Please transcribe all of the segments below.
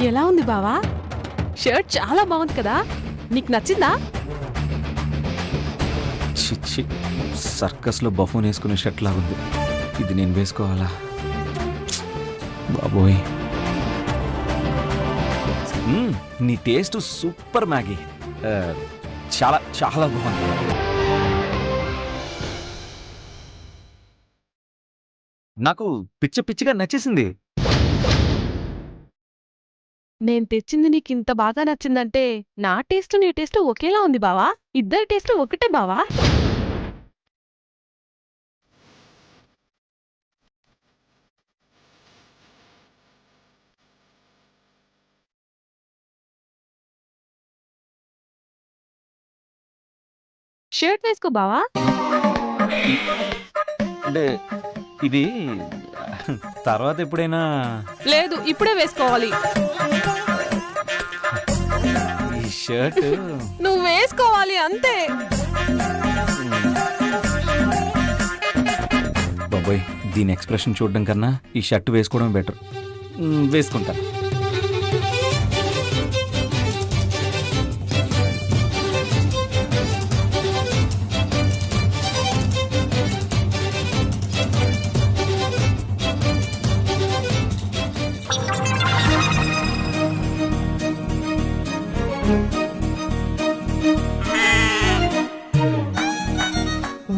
ఎలా ఉంది బావా? షర్ట్ చాలా బాగుంది కదా, నీకు నచ్చిందా? చిచ్చి, సర్కస్లో బఫూన్ వేసుకునే షర్ట్ లాగుంది. ఇది నేను వేసుకోవాలా? బాబోయ్, నీ టేస్ట్ సూపర్ మ్యాగీ. చాలా చాలా బాగుంది. నాకు పిచ్చిగా నచ్చేసింది. నేను తెచ్చింది నీకు ఇంత బాగా నచ్చిందంటే నా టేస్ట్ నీ టేస్ట్ ఒకేలా ఉంది బావా. ఇద్దరి టేస్ట్ ఒకటే బావా. షర్ట్ వేసుకో బావా. అంటే ఇది తర్వాత ఎప్పుడైనా? లేదు, ఇప్పుడే వేసుకోవాలి. ఈ షర్ట్ నువ్వు వేసుకోవాలి అంతే. బాబోయ్, దీని ఎక్స్ప్రెషన్ చూడడం కన్నా ఈ షర్ట్ వేసుకోవడం బెటర్. వేసుకుంటా.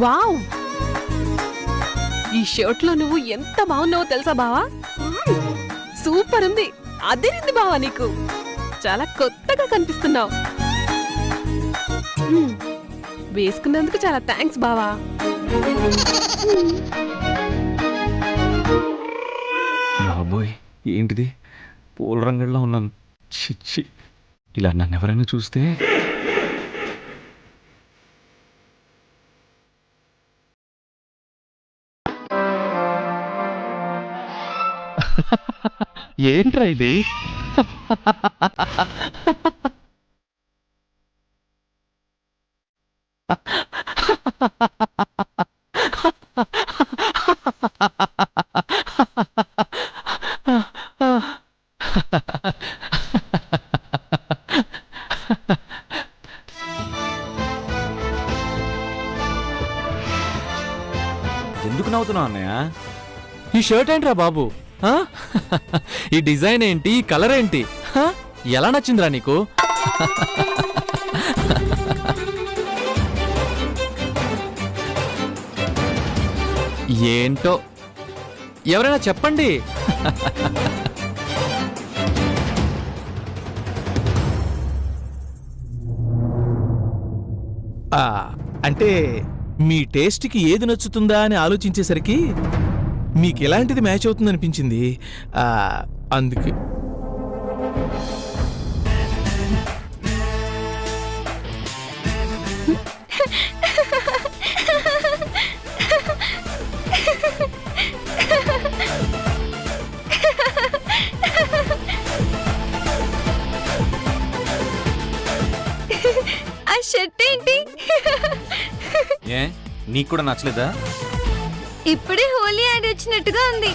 వావ్, ఈ షర్ట్ లో నువ్వు ఎంత బాగున్నావో తెలుసా బావా. సూపర్ ఉంది, అదిరింది బావా. నీకు చాలా కొత్తగా కనిపిస్తున్నావు. వేసుకున్నందుకు చాలా థ్యాంక్స్ బావా. బాబోయ్, ఏంటిది? పూల రంగుల్లో ఉన్నాను. చిచ్చి, ఇలా నన్ను ఎవరైనా చూస్తే. ఏంట్రా ఇది? ఎందుకు నవ్వుతున్నావు అన్నయ్య? ఈ షర్ట్ ఏంట్రా బాబు? ఆ? ఈ డిజైన్ ఏంటి? ఈ కలర్ ఏంటి? ఆ? ఎలా నచ్చిందిరా నీకు? ఏంటో, ఎవరైనా చెప్పండి. అంటే మీ టేస్ట్కి ఏది నచ్చుతుందా అని ఆలోచించేసరికి మీకు ఎలాంటిది మ్యాచ్ అవుతుందనిపించింది. అందుకే ఆ షర్ట్ ఏంటి? ఏ, నీకు కూడా నచ్చలేదా? ఇప్పుడే హోలీ యాడ్ వచ్చినట్టుగా ఉంది.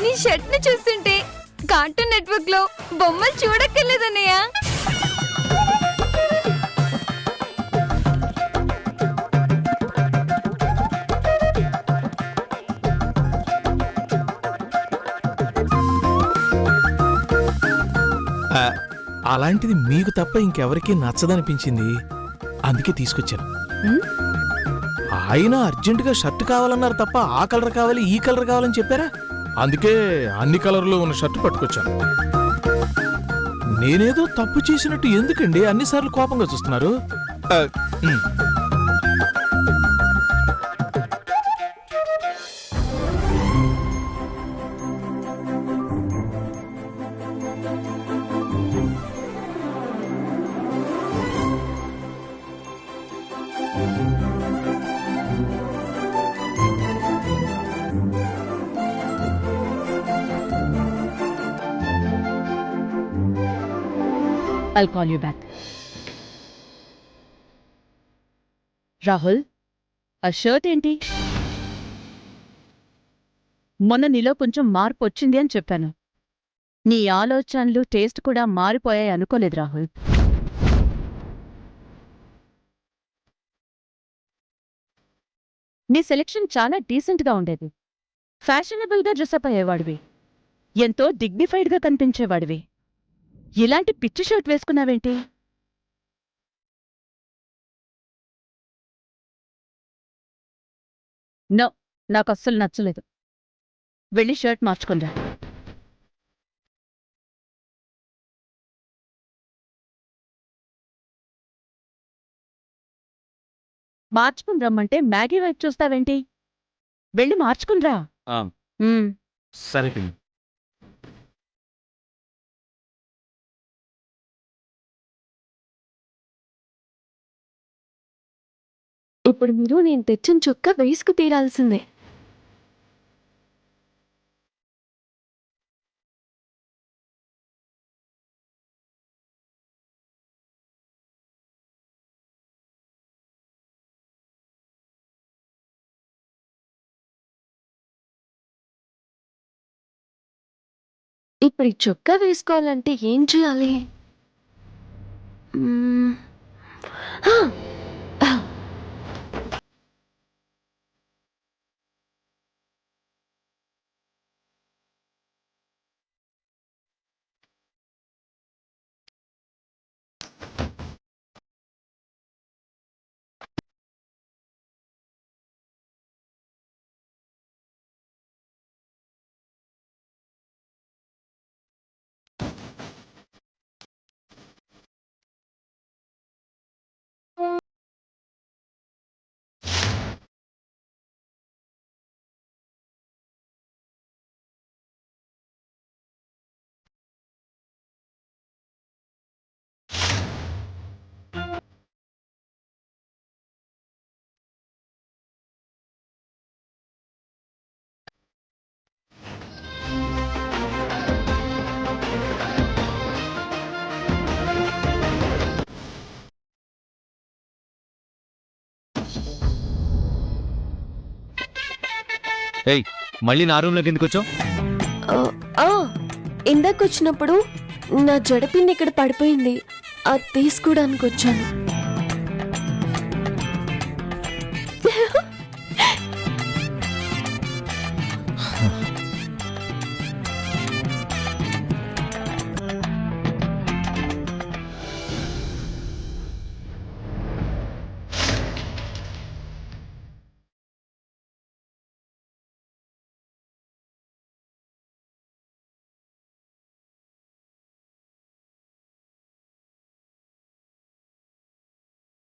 నీ షర్ట్ ని చూస్తుంటే కార్టూన్ నెట్వర్క్ లో బొమ్మలు చూడక్కర్లేదన్నయ్య. అలాంటిది మీకు తప్ప ఇంకెవరికీ నచ్చదనిపించింది, అందుకే తీసుకొచ్చాను. ఆయన అర్జెంటుగా షర్ట్ కావాలన్నారు తప్ప ఆ కలర్ కావాలి ఈ కలర్ కావాలని చెప్పారా? అందుకే అన్ని కలర్లో ఉన్న షర్ట్ పట్టుకొచ్చాను. నేనేదో తప్పు చేసినట్టు ఎందుకండి అన్నిసార్లు కోపంగా చూస్తున్నారు? I'll call you back. Rahul, ఆ షర్ట్ ఏంటి? మొన్న నీలో కొంచెం మార్పు వచ్చింది అని చెప్పాను. నీ ఆలోచనలు టేస్ట్ కూడా మారిపోయాయి అనుకోలేదు రాహుల్. నీ సెలెక్షన్ చాలా డీసెంట్గా ఉండేది. ఫ్యాషనబుల్గా డ్రెస్అప్ అయ్యేవాడివి. ఎంతో డిగ్నిఫైడ్గా కనిపించేవాడివి. ఇలాంటి పిచ్చి షర్ట్ వేసుకున్నావేంటి? నో, నాకు అస్సలు నచ్చలేదు. వెళ్ళి షర్ట్ మార్చుకుందా. మార్చుకుని రమ్మంటే మ్యాగీ వైపు చూస్తావేంటి? వెళ్ళి మార్చుకునిరా. సరే పిన్ని. ఇప్పుడు మీరు నేను తెచ్చిన చొక్కా వేసుకు తీరాల్సిందే. ఇప్పుడు ఈ చొక్కా వేసుకోవాలంటే ఏం చేయాలి? ఆ! ఏయ్, మళ్ళీ నా రూమ్లోకి ఎందుకు వచ్చావు? ఇందాక వచ్చినప్పుడు నా జడపిన్ని ఇక్కడ పడిపోయింది, అది తీసుకోవడానికి వచ్చాను.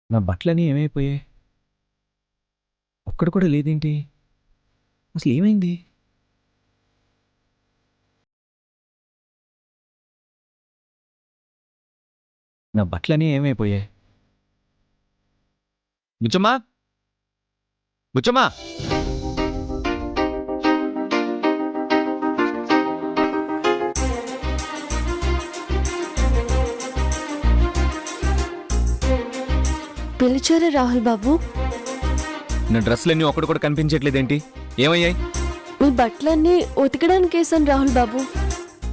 నా బట్టలన్నీ ఏమైపోయాయి? ఒక్కడు కూడా లేదేంటి? అసలు ఏమైంది? నా బట్టలన్నీ ఏమైపోయాయి? బుచ్చమ్మా, బుచ్చమ్మా! పిలిచారా రాహుల్ బాబు? నా డ్రెస్సులన్నీ ఒక్కడు కూడా కనిపించట్లేదేంటి? ఏమయ్యాయి? మీ బట్టలన్నీ ఉతకడానికి వేసాను రాహుల్ బాబు.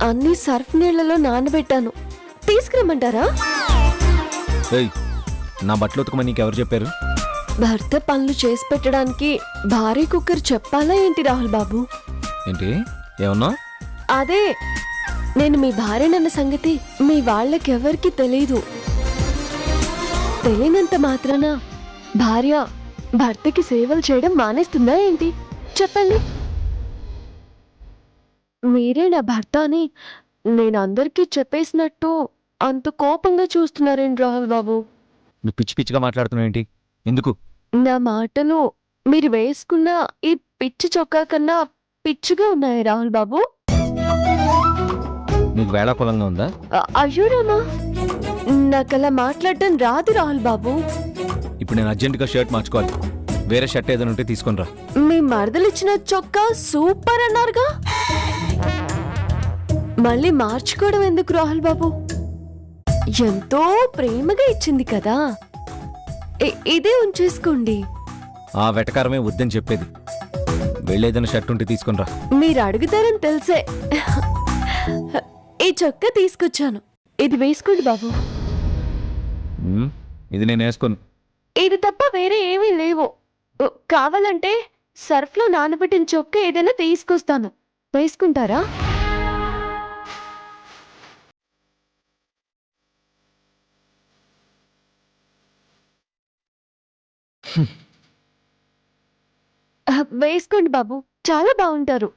అన్నీ సర్ఫ్ నీళ్లలో నానబెట్టాను, తీసుకురమ్మంటారా? ఏయ్, నా బట్టలు ఉతకమని నీకెవరు చెప్పారు? భర్త పనులు చేసి పెట్టడానికి భారీ కుక్కర్ చెప్పాలా ఏంటి రాహుల్ బాబు? ఏంటి ఏమన్నా? అదే, నేను మీ భార్యనన్న సంగతి మీ వాళ్ళకెవరికి తెలీదు. తెలియనంత మాత్రాన భార్య భర్తకి సేవలు చేయడం మానేస్తుందా ఏంటి? చెప్పండి. మీరే నా భర్త అని నేను అందరికీ చెప్పేసినట్టు అంత కోపంగా చూస్తున్నారేంటి రాహుల్ బాబు? నువ్వు పిచ్చి పిచ్చిగా మాట్లాడుతున్నావు ఏంటి? ఎందుకు? నా మాటలు మీరు వేసుకున్న ఈ పిచ్చి చొక్కా కన్నా పిచ్చిగా ఉన్నాయి రాహుల్ బాబు. నీకు వేళాకులంగా ఉందా? అయ్యో రామా, నాకలా మాట్లాడటం రాదు రాహుల్ బాబు. ఇప్పుడు నేను అర్జెంటుగా షర్ట్ మార్చుకోవాలి. వేరే షర్ట్ ఏదైనా ఉంటే తీసుకొని రా. మీ మరదలిచ్చిన చొక్కా సూపర్ అన్నారుగా, మళ్ళీ మార్చుకోవడం ఎందుకు రాహుల్ బాబు? ఎంతో ప్రేమగా ఇచ్చింది కదా, ఇదే ఉంచేసుకోండి. ఆ వెటకారమే వద్దని చెప్పేది. వెళ్ళేదైనా షర్ట్ ఉంటే తీసుకుని రా. మీరు అడుగుతారని తెలిసే ఈ చొక్కా తీసుకొచ్చాను. ఇది వేసుకోండి బాబు. ఇది నేను వేసుకోను. ఇది తప్ప వేరే ఏమీ లేవు. కావాలంటే సర్ఫ్లో నానబెట్టిన చొక్కా ఏదైనా తీసుకొస్తాను, వేసుకుంటారా? వేసుకోండి బాబు, చాలా బాగుంటారు.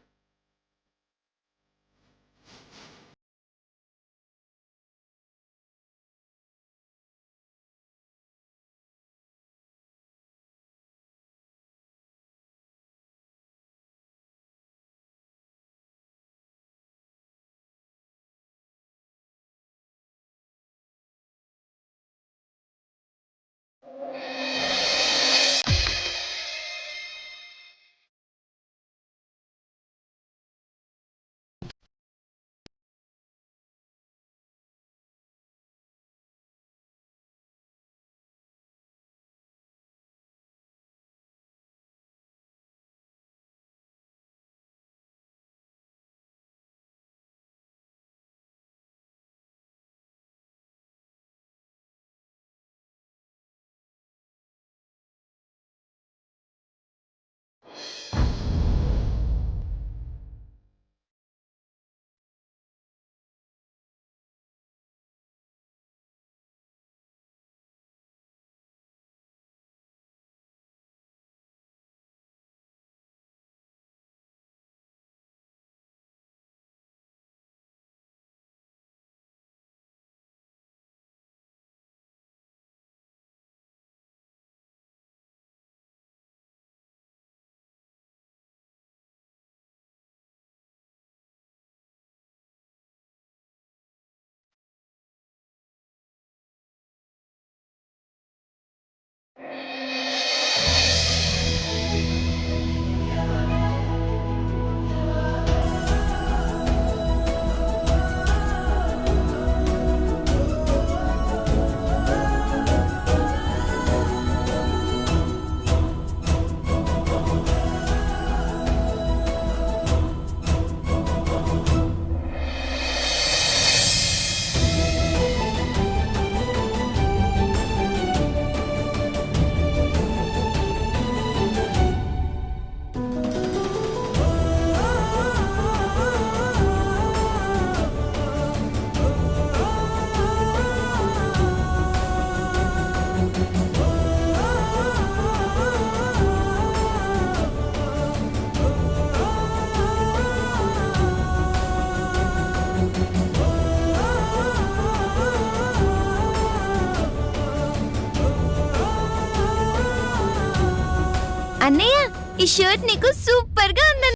అన్నయ్య, ఈ షర్ట్ నీకు సూపర్ గా ఉంది.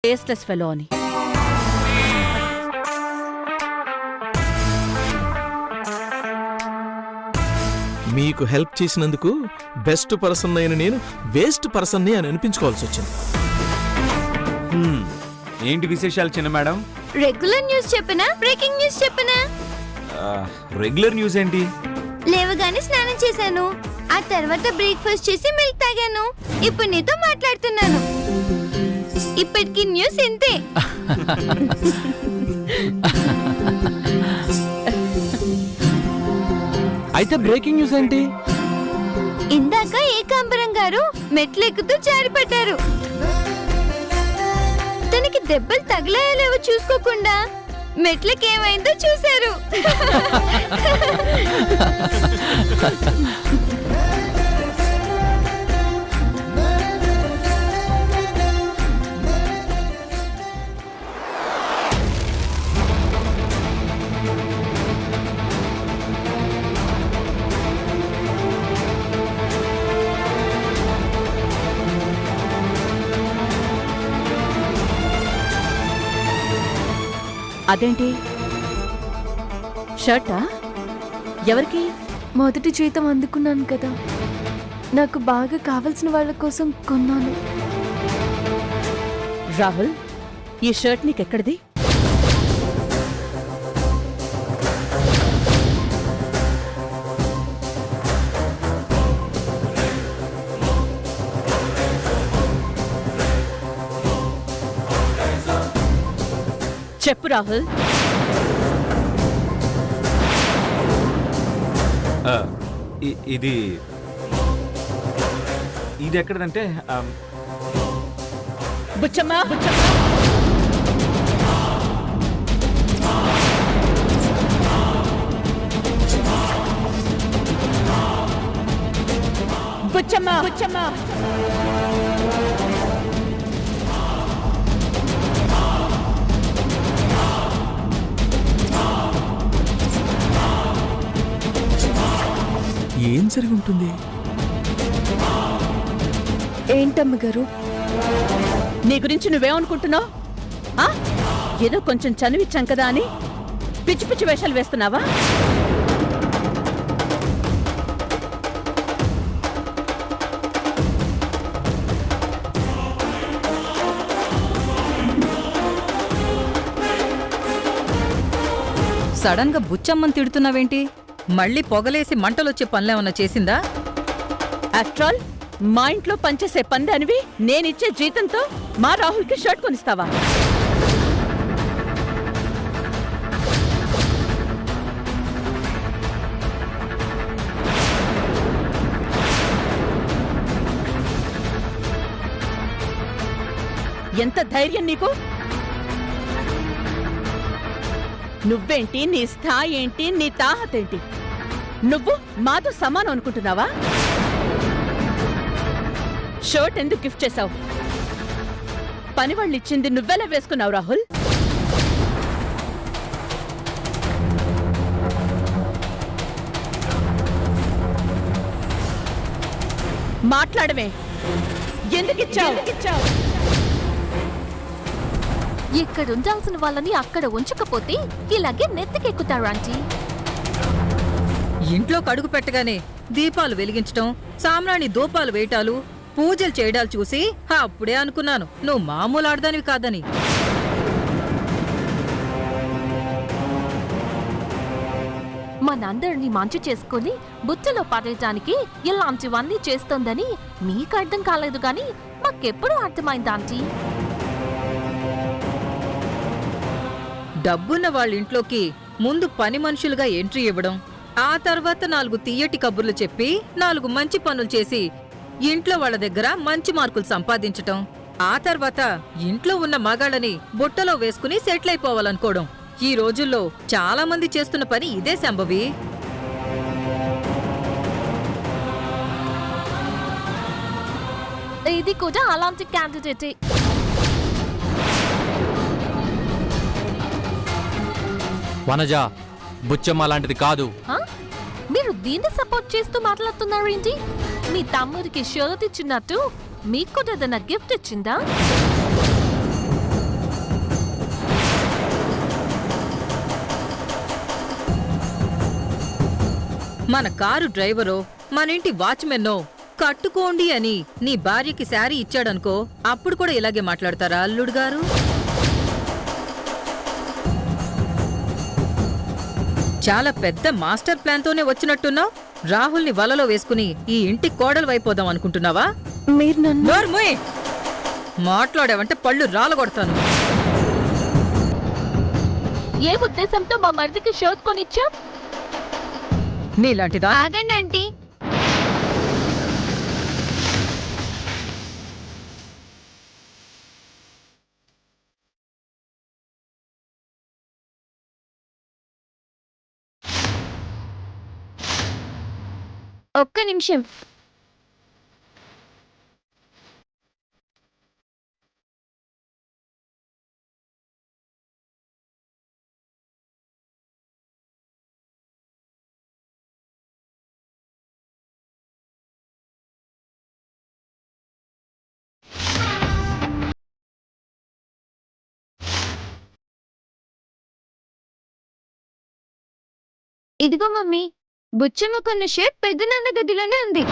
టేస్ట్లెస్ ఫెలో అని. మీకు హెల్ప్ చేసినందుకు బెస్ట్ పర్సన్ అయిన నేను వేస్ట్ పర్సన్ని అని అనిపించుకోవాల్సి వచ్చింది. ఏంటి విశేషాలు చిన్న మేడం? రెగ్యులర్ న్యూస్ చెప్పనా, బ్రేకింగ్ న్యూస్ చెప్పనా? రెగ్యులర్ న్యూస్ ఏంటి? లేవగానే స్నానం చేశాను, ఆ తర్వాత బ్రేక్ఫాస్ట్ చేసి మిల్క్ తాగాను, ఇప్పుడు నీతో మాట్లాడుతున్నాను. ఇప్పటికి న్యూస్ ఇంతే. అయితే బ్రేకింగ్ న్యూస్ ఏంటి? ఇందాక ఏకాంబరం గారు మెట్లెక్కుతూ జారిపడ్డారు. తనకి దెబ్బలు తగిలాయో లేవో చూసుకోకుండా మెట్లకి ఏమైందో చూశారు. అదేంటి షర్టా? ఎవరికి? మొదటి జీతం అందుకున్నాను కదా, నాకు బాగా కావలసిన వాళ్ళ కోసం కొన్నాను. రాహుల్, ఈ షర్ట్ నీకెక్కడిది? చెప్పు రాహుల్. ఆ, ఇది ఇది ఎక్కడదంటే బుచ్చమ్మా, బుచ్చమ్మా, బుచ్చమ్మా. ఏం జరిగి ఉంటుంది? ఏంటమ్మగారు? నీ గురించి నువ్వేమనుకుంటున్నావు? ఏదో కొంచెం చనువిచ్చాం కదా అని పిచ్చి పిచ్చి వేషాలు వేస్తున్నావా? సడన్ గా బుచ్చమ్మని తిడుతున్నావేంటి? మళ్ళీ పొగలేసి మంటలొచ్చే పనులేమన్నా చేసిందా? ఆఫ్టర్ ఆల్ మా ఇంట్లో పనిచేసే పందానివి నేనిచ్చే జీతంతో మా రాహుల్కి షర్ట్ కొనిస్తావా? ఎంత ధైర్యం నీకు? నువ్వేంటి, నీ స్థాయి ఏంటి, నీ తాహతేంటి? నువ్వు మాతో సమానం అనుకుంటున్నావా? షర్ట్ ఎందుకు గిఫ్ట్ చేశావు? పని వాళ్ళు ఇచ్చింది నువ్వెలా వేసుకున్నావు రాహుల్? మాట్లాడమే. ఎందుకు ఇచ్చావు? ఇక్కడ ఉండాల్సిన వాళ్ళని అక్కడ ఉంచకపోతే ఇలాగే నెత్తికెక్కుతారు ఆంటీ. ఇంట్లో కడుగు పెట్టగానే దీపాలు వెలిగించటం, సామ్రాణి దూపాలు వేయటాలు, పూజలు చేయడాలు చూసి అప్పుడే అనుకున్నాను నువ్వు మామూలు ఆడదానివి కాదని. మనందరినీ మంచి చేసుకుని బుట్టలో పడేయటానికి ఇలాంటివన్నీ చేస్తోందని మీకు అర్థం కాలేదు గాని మాకెప్పుడు అర్థమైంది ఆంటీ. డబ్బున్న వాళ్ళ ఇంట్లోకి ముందు పని మనుషులుగా ఎంట్రీ ఇవ్వడం, ఆ తర్వాత 4 తియ్యటి కబుర్లు చెప్పి 4 మంచి పనులు చేసి ఇంట్లో వాళ్ళ దగ్గర మంచి మార్కులు సంపాదించటం, ఆ తర్వాత ఇంట్లో ఉన్న మగాళ్ళని బుట్టలో వేసుకుని సెటిల్ అయిపోవాలనుకోవడం. ఈ రోజుల్లో చాలా మంది చేస్తున్న పని ఇదే సంభవి. ఇది కూడా అలాంటి క్యాండిడేటే. వనజ, బుచ్చమ్మ లాంటిది కాదు. మీరు దీన్ని సపోర్ట్ చేస్తూ మాట్లాడుతున్నారు ఏంటి? మీ తమ్ముడికి షర్ట్ ఇచ్చినట్టు మీకు కూడా ఏదైనా గిఫ్ట్ ఇచ్చిందా? మన కారు డ్రైవరో మన ఇంటి వాచ్మెన్నో కట్టుకోండి అని నీ భార్యకి శారీ ఇచ్చాడనుకో, అప్పుడు కూడా ఇలాగే మాట్లాడతారా అల్లుడు గారు? చాలా పెద్ద మాస్టర్ ప్లాన్తోనే వచ్చినట్టున్నావు. రాహుల్ని వలలో వేసుకుని ఈ ఇంటి కోడలు వైపోదాం అనుకుంటున్నావా? మీరు నన్ను నోర్మోయ్! మాట్లాడావంటే పళ్ళు రాలగొడతాను. ఏ ఉద్దేశంతో మా మరిదికి షర్ట్ కొనిచ్చా? నీలాంటిదా? ఆగండి ఆంటీ. ఒక్క నిమిషం. ఇదిగో మమ్మీ, బుచ్చమ్మ కొన్న షర్ట్ పెద్దనాన్న గదిలోనే ఉంది.